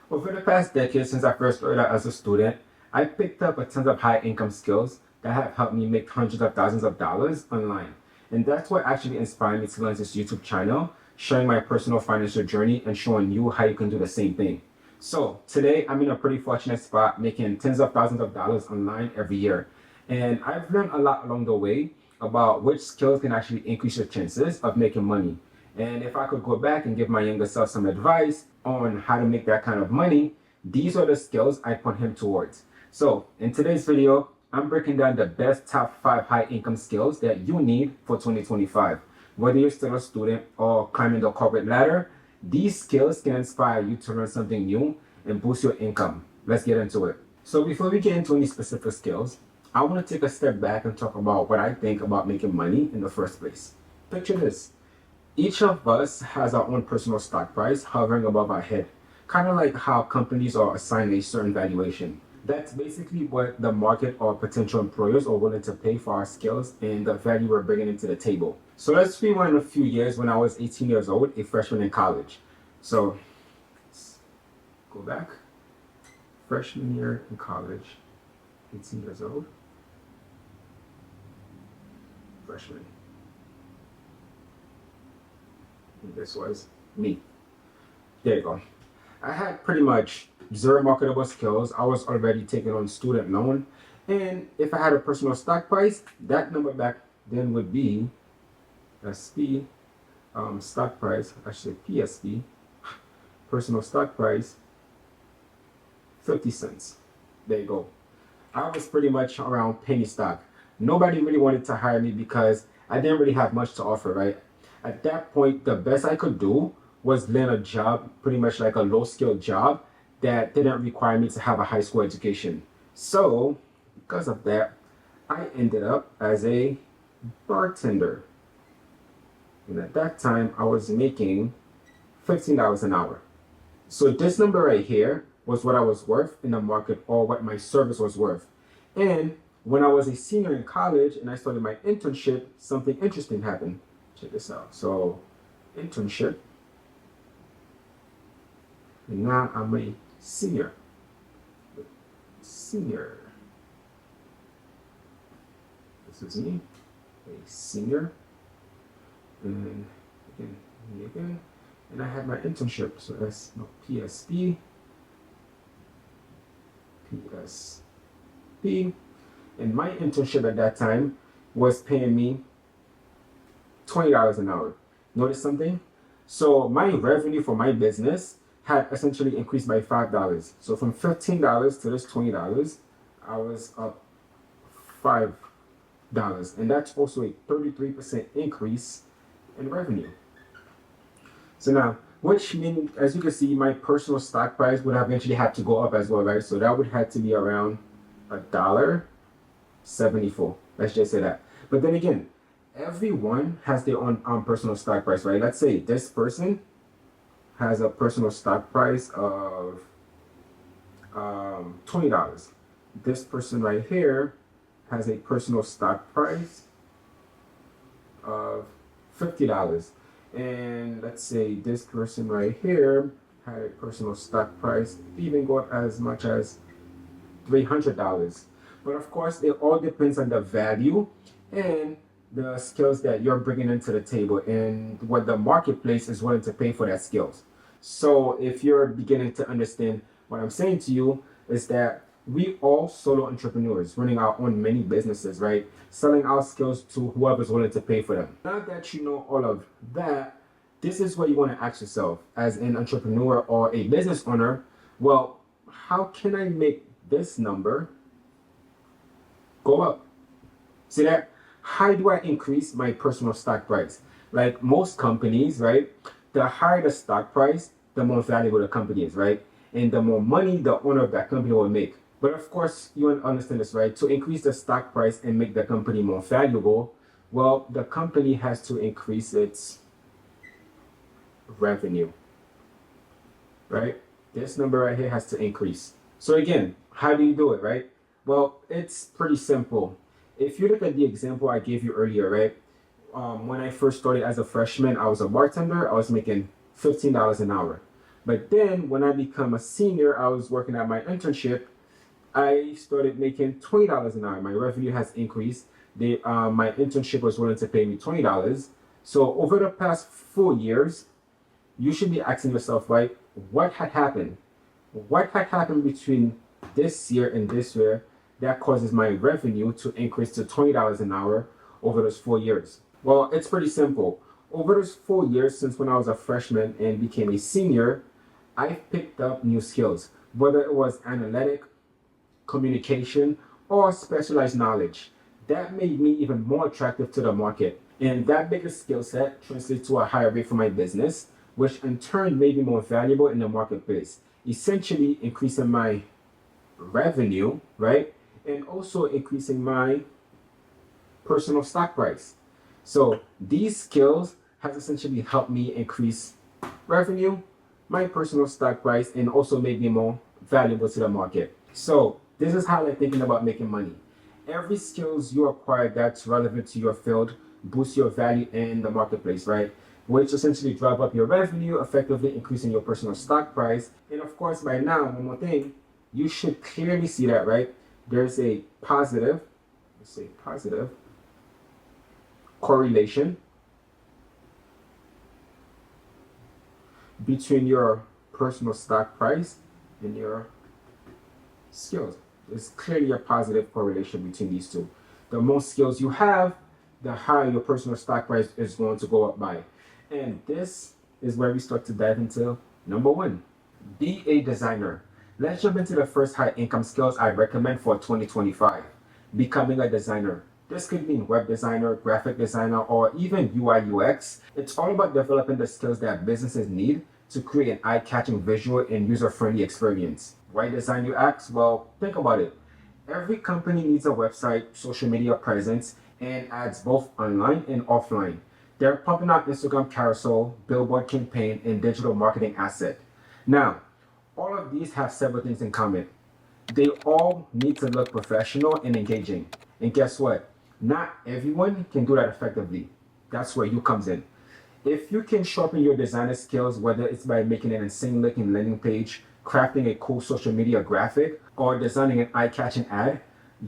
Over the past decade, since I first started out as a student, I picked up a ton of high income skills that have helped me make hundreds of thousands of dollars online. And that's what actually inspired me to launch this YouTube channel, sharing my personal financial journey and showing you how you can do the same thing. So today I'm in a pretty fortunate spot making tens of thousands of dollars online every year. And I've learned a lot along the way about which skills can actually increase your chances of making money. And if I could go back and give my younger self some advice on how to make that kind of money, these are the skills I put him towards. So in today's video, I'm breaking down the best top 5 high income skills that you need for 2025. Whether you're still a student or climbing the corporate ladder, these skills can inspire you to learn something new and boost your income. Let's get into it. So before we get into any specific skills, I want to take a step back and talk about what I think about making money in the first place. Picture this. Each of us has our own personal stock price hovering above our head, kind of like how companies are assigned a certain valuation. That's basically what the market or potential employers are willing to pay for our skills and the value we're bringing into the table. So let's rewind a few years when I was 18 years old, a freshman in college. So let's go back. Freshman year in college, 18 years old. Freshman. This was me. There you go. I had pretty much zero marketable skills. I was already taking on student loan. And if I had a personal stock price, that number back then would be SP, stock price, actually PSP, personal stock price, 50 cents. There you go. I was pretty much around penny stock. Nobody really wanted to hire me because I didn't really have much to offer, right? At that point, the best I could do was land a job, pretty much like a low-skilled job that didn't require me to have a high school education. So, because of that, I ended up as a bartender. And at that time, I was making $15 an hour. So this number right here was what I was worth in the market or what my service was worth. And when I was a senior in college and I started my internship, something interesting happened. Check this out. So, internship. And now I'm a senior. Senior. This is me, a senior. And again, me again. And I had my internship. So that's no PSP. PSP. And my internship at that time was paying me $20 an hour. Notice something? So my revenue for my business had essentially increased by $5. So from $15 to this $20, I was up $5. And that's also a 33% increase in revenue. So now, which means, as you can see, my personal stock price would have eventually had to go up as well, right? So that would have to be around $1.74. Let's just say that. But then again, everyone has their own personal stock price, right? Let's say this person has a personal stock price of $20. This person right here has a personal stock price of $50. And let's say this person right here had a personal stock price, even go up as much as $300. But of course, it all depends on the value and the skills that you're bringing into the table and what the marketplace is willing to pay for that skills. So if you're beginning to understand what I'm saying to you is that we all solo entrepreneurs running our own mini businesses, right? Selling our skills to whoever's willing to pay for them. Now that you know all of that, this is what you want to ask yourself as an entrepreneur or a business owner. Well, how can I make this number go up? See that? How do I increase my personal stock price? Like most companies, right? The higher the stock price, the more valuable the company is, right? And the more money the owner of that company will make. But of course, you understand this, right? To increase the stock price and make the company more valuable, well, the company has to increase its revenue, right? This number right here has to increase. So again, how do you do it, right? Well, it's pretty simple. If you look at the example I gave you earlier, right? When I first started as a freshman, I was a bartender. I was making $15 an hour. But then when I become a senior, I was working at my internship. I started making $20 an hour. My revenue has increased. My internship was willing to pay me $20. So over the past 4 years, you should be asking yourself, right, what had happened? What had happened between this year and this year that causes my revenue to increase to $20 an hour over those 4 years? Well, it's pretty simple. Over those 4 years, since when I was a freshman and became a senior, I've picked up new skills, whether it was analytic, communication, or specialized knowledge. That made me even more attractive to the market. And that bigger skill set translates to a higher rate for my business, which in turn made me more valuable in the marketplace, essentially increasing my revenue, right? And also increasing my personal stock price. So these skills has essentially helped me increase revenue, my personal stock price, and also made me more valuable to the market. So this is how I'm thinking about making money. Every skills you acquire that's relevant to your field boosts your value in the marketplace, right? Which essentially drive up your revenue, effectively increasing your personal stock price. And of course, by now, one more thing, you should clearly see that, right? There's a positive, let's say positive correlation between your personal stock price and your skills. There's clearly a positive correlation between these two. The more skills you have, the higher your personal stock price is going to go up by. And this is where we start to dive into number one, be a designer. Let's jump into the first high income skills I recommend for 2025, becoming a designer. This could mean web designer, graphic designer, or even UI UX. It's all about developing the skills that businesses need to create an eye-catching visual and user-friendly experience. Why design, you ask? Well, think about it. Every company needs a website, social media presence, and ads both online and offline. They're pumping out Instagram carousel, billboard campaign, and digital marketing asset. Now, all of these have several things in common. They all need to look professional and engaging. And guess what? Not everyone can do that effectively. That's where you comes in. If you can sharpen your designer skills, whether it's by making an insane looking landing page, crafting a cool social media graphic, or designing an eye-catching ad,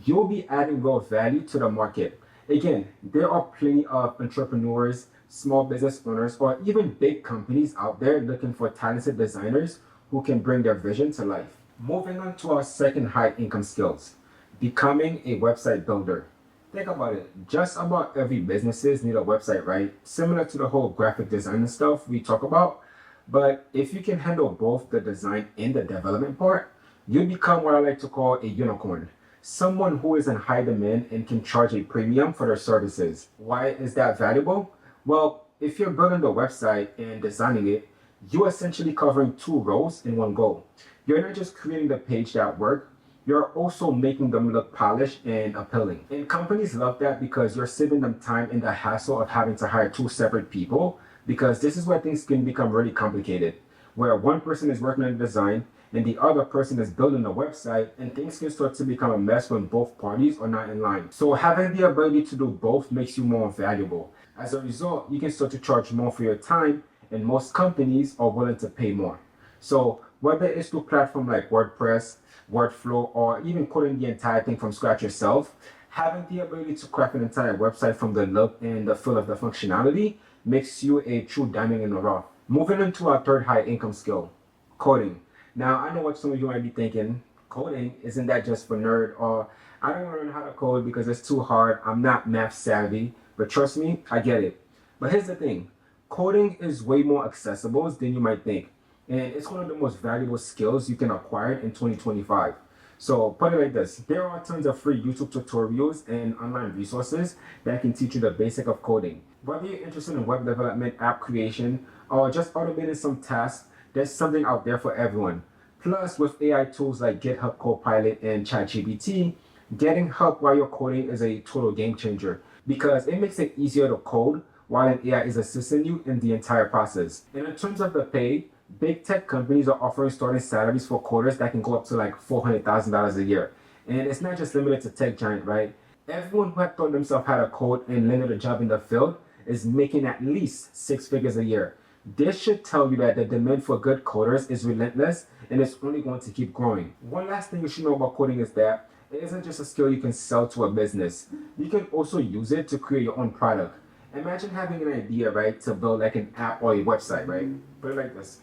you'll be adding real value to the market. Again, there are plenty of entrepreneurs, small business owners, or even big companies out there looking for talented designers who can bring their vision to life. Moving on to our second high income skills, becoming a website builder. Think about it. Just about every businesses need a website, right? Similar to the whole graphic design stuff we talk about. But if you can handle both the design and the development part, you become what I like to call a unicorn. Someone who is in high demand and can charge a premium for their services. Why is that valuable? Well, if you're building the website and designing it, you're essentially covering two roles in one goal. You're not just creating the page that works, you're also making them look polished and appealing. And companies love that because you're saving them time in the hassle of having to hire two separate people, because this is where things can become really complicated, where one person is working on the design and the other person is building the website, and things can start to become a mess when both parties are not in line. So having the ability to do both makes you more valuable. As a result, you can start to charge more for your time, and most companies are willing to pay more. So whether it's through platforms like WordPress, Wordflow, or even coding the entire thing from scratch yourself, having the ability to craft an entire website from the look and the feel of the functionality makes you a true diamond in the rough. Moving into our third high income skill, coding. Now, I know what some of you might be thinking, coding, isn't that just for nerd? Or I don't want to learn how to code because it's too hard, I'm not math savvy. But trust me, I get it. But here's the thing, coding is way more accessible than you might think. And it's one of the most valuable skills you can acquire in 2025. So put it like this, there are tons of free YouTube tutorials and online resources that can teach you the basic of coding. Whether you're interested in web development, app creation, or just automating some tasks, there's something out there for everyone. Plus, with AI tools like GitHub Copilot and ChatGPT, getting help while you're coding is a total game changer because it makes it easier to code while an AI is assisting you in the entire process. And in terms of the pay, big tech companies are offering starting salaries for coders that can go up to like $400,000 a year. And it's not just limited to tech giant, right? Everyone who had thought themselves had a code and landed a job in the field is making at least six figures a year. This should tell you that the demand for good coders is relentless and it's only going to keep growing. One last thing you should know about coding is that it isn't just a skill you can sell to a business. You can also use it to create your own product. Imagine having an idea, right, to build like an app or a website, right? Put it like this.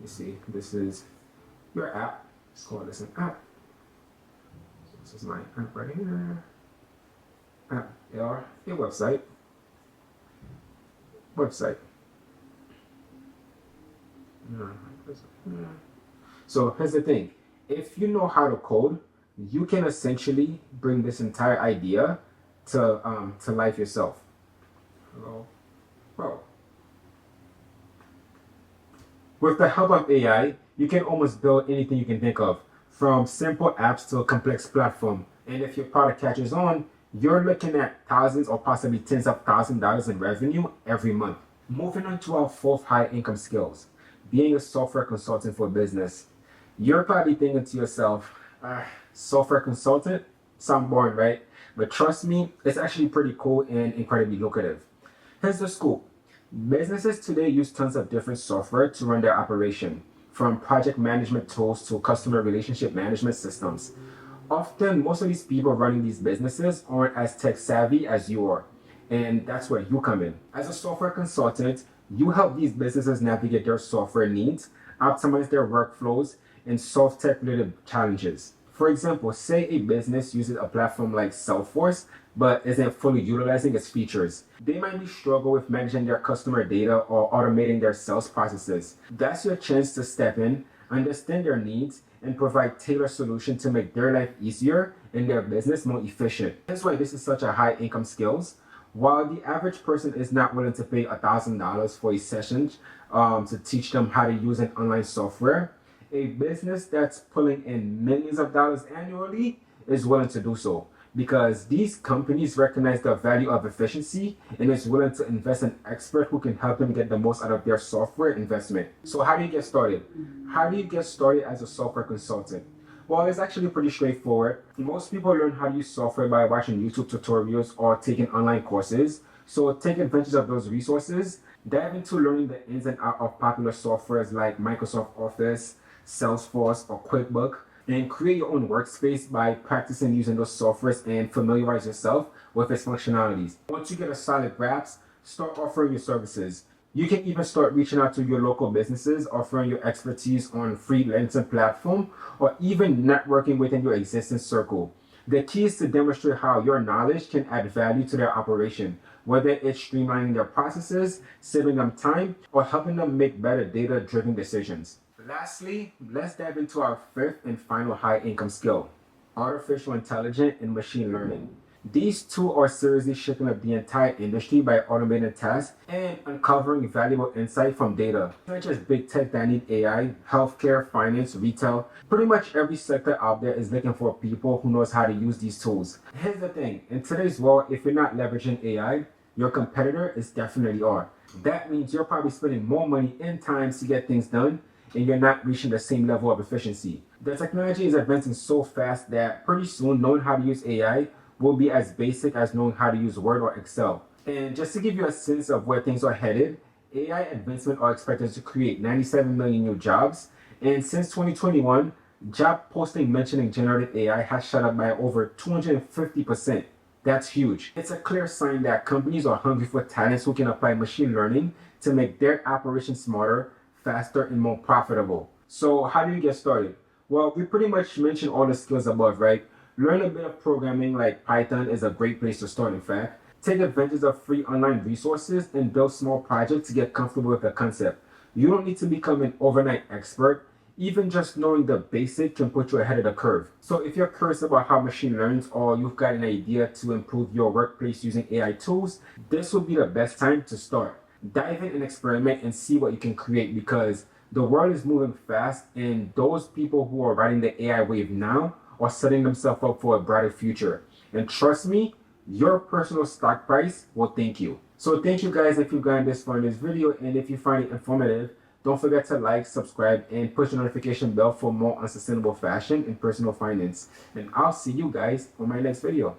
You see, this is your app. Let's call this an app. So this is my app right here. App, or a website. Website. So here's the thing. If you know how to code, you can essentially bring this entire idea to life yourself. Hello. Well, with the help of AI, you can almost build anything you can think of, from simple apps to a complex platform. And if your product catches on, you're looking at thousands or possibly tens of thousands of dollars in revenue every month. Moving on to our fourth high income skills, being a software consultant for business. You're probably thinking to yourself, software consultant? Sound boring, right? But trust me, it's actually pretty cool and incredibly lucrative. Here's the scoop. Businesses today use tons of different software to run their operation, from project management tools to customer relationship management systems. Often, most of these people running these businesses aren't as tech savvy as you are, and that's where you come in. As a software consultant, you help these businesses navigate their software needs, optimize their workflows, and solve tech-related challenges. For example, say a business uses a platform like Salesforce, but isn't fully utilizing its features. They might be struggle with managing their customer data or automating their sales processes. That's your chance to step in, understand their needs, and provide tailored solutions to make their life easier and their business more efficient. That's why this is such a high income skills. While the average person is not willing to pay $1,000 for a session to teach them how to use an online software, a business that's pulling in millions of dollars annually is willing to do so, because these companies recognize the value of efficiency and is willing to invest in an expert who can help them get the most out of their software investment. So how do you get started? How do you get started as a software consultant? Well, it's actually pretty straightforward. Most people learn how to use software by watching YouTube tutorials or taking online courses. So take advantage of those resources. Dive into learning the ins and outs of popular softwares like Microsoft Office, Salesforce, or QuickBooks, and create your own workspace by practicing using those softwares and familiarize yourself with its functionalities. Once you get a solid grasp, start offering your services. You can even start reaching out to your local businesses, offering your expertise on freelancing platform, or even networking within your existing circle. The key is to demonstrate how your knowledge can add value to their operation, whether it's streamlining their processes, saving them time, or helping them make better data-driven decisions. Lastly, let's dive into our fifth and final high income skill, artificial intelligence and machine learning. These two are seriously shaking up the entire industry by automating tasks and uncovering valuable insight from data. It's not just big tech that need AI, healthcare, finance, retail. Pretty much every sector out there is looking for people who knows how to use these tools. Here's the thing, in today's world, if you're not leveraging AI, your competitor is definitely are. That means you're probably spending more money and time to get things done, and you're not reaching the same level of efficiency. The technology is advancing so fast that pretty soon knowing how to use AI will be as basic as knowing how to use Word or Excel. And just to give you a sense of where things are headed, AI advancements are expected to create 97 million new jobs. And since 2021, job posting mentioning generative AI has shot up by over 250%. That's huge. It's a clear sign that companies are hungry for talents who can apply machine learning to make their operations smarter, faster, and more profitable. So how do you get started? Well, we pretty much mentioned all the skills above, right? Learn a bit of programming like Python is a great place to start, in fact. Take advantage of free online resources and build small projects to get comfortable with the concept. You don't need to become an overnight expert. Even just knowing the basic can put you ahead of the curve. So if you're curious about how machine learns or you've got an idea to improve your workplace using AI tools, this would be the best time to start. Dive in and experiment and see what you can create, because the world is moving fast and those people who are riding the AI wave now are setting themselves up for a brighter future. And trust me, your personal stock price will thank you. So thank you guys if you've gotten this far in this video, and if you find it informative, don't forget to like, subscribe, and push the notification bell for more unsustainable fashion and personal finance. And I'll see you guys on my next video.